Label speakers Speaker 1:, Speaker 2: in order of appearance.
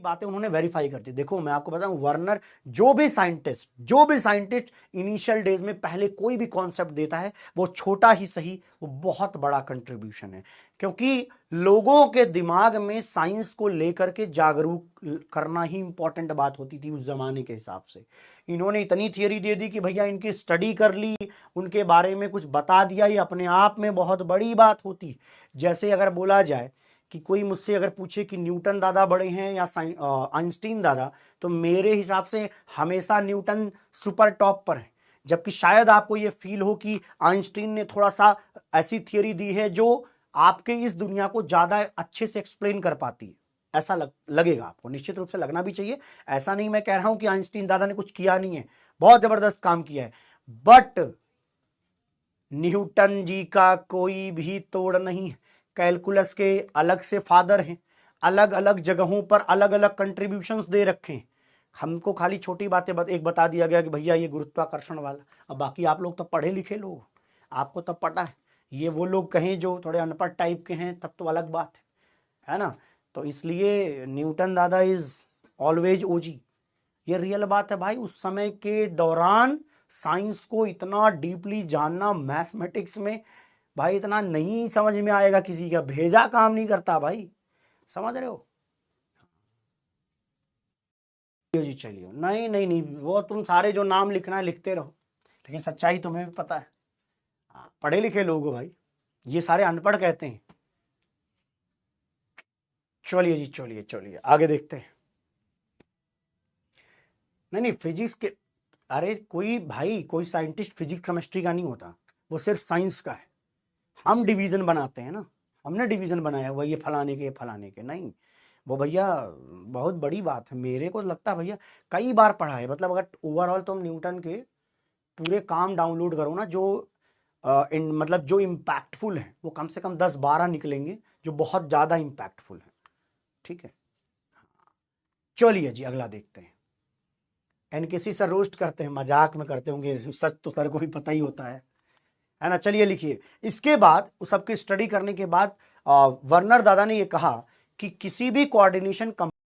Speaker 1: बातें उन्होंने वेरीफाई कर दी। देखो मैं आपको बताऊं, वर्नर जो भी साइंटिस्ट इनिशियल डेज में पहले कोई भी कॉन्सेप्ट देता है, वो छोटा ही सही वो बहुत बड़ा कंट्रीब्यूशन है, क्योंकि लोगों के दिमाग में साइंस को लेकर के जागरूक करना ही इंपॉर्टेंट बात होती थी उस जमाने के हिसाब से। इन्होंने इतनी थियरी दे दी कि भैया इनकी स्टडी कर ली, उनके बारे में कुछ बता दिया, ये अपने आप में बहुत बड़ी बात होती। जैसे अगर बोला जाए कि कोई मुझसे अगर पूछे कि न्यूटन दादा बड़े हैं या आइंस्टीन दादा, तो मेरे हिसाब से हमेशा न्यूटन सुपर टॉप पर है, जबकि शायद आपको ये फील हो कि आइंस्टीन ने थोड़ा सा ऐसी थियरी दी है जो आपके इस दुनिया को ज्यादा अच्छे से एक्सप्लेन कर पाती है। ऐसा लगेगा आपको, निश्चित रूप से लगना भी चाहिए। ऐसा नहीं मैं कह रहा हूं कि आइंस्टीन दादा ने कुछ किया नहीं है, बहुत जबरदस्त काम किया है, बट न्यूटन जी का कोई भी तोड़ नहीं। कैलकुलस के अलग से फादर हैं, अलग अलग जगहों पर अलग अलग कंट्रीब्यूशंस दे रखे हैं। हमको खाली छोटी बातें एक बता दिया गया कि भैया ये गुरुत्वाकर्षण वाला, अब बाकी आप लोग तो पढ़े लिखे लोग, आपको तब पता है। ये वो लोग कहें जो थोड़े अनपढ़ टाइप के हैं, तब तो अलग बात है ना। तो इसलिए न्यूटन दादा इज ऑलवेज ओजी, ये रियल बात है भाई। उस समय के दौरान साइंस को इतना डीपली जानना, मैथमेटिक्स में भाई इतना नहीं समझ में आएगा किसी का, भेजा काम नहीं करता भाई, समझ रहे हो जी। चलिए, नहीं नहीं नहीं, वो तुम सारे जो नाम लिखना है लिखते रहो, लेकिन सच्चाई तुम्हें भी पता है। पढ़े लिखे लोग हो भाई, ये सारे अनपढ़ कहते हैं। चलिए जी, चलिए आगे देखते हैं। नहीं नहीं, फिजिक्स के, अरे कोई भाई कोई साइंटिस्ट फिजिक्स केमिस्ट्री का नहीं होता, वो सिर्फ साइंस का है। हम डिवीजन बनाते हैं ना, हमने डिवीजन बनाया हुआ ये फलाने के फलाने के, नहीं वो भैया बहुत बड़ी बात है। मेरे को लगता है भैया कई बार पढ़ा है, मतलब अगर ओवरऑल तुम न्यूटन के पूरे काम डाउनलोड करो ना, जो मतलब जो इम्पैक्टफुल है वो कम से कम 10-12 निकलेंगे जो बहुत ज़्यादा इम्पैक्टफुल है। ठीक है, चलिए जी अगला देखते हैं। एनकेसी सर रोस्ट करते हैं, मजाक में करते होंगे, सच तो सर को भी पता ही होता है ना। चलिए लिखिए, इसके बाद उस सबकी स्टडी करने के बाद वर्नर दादा ने ये कहा कि किसी भी कोऑर्डिनेशन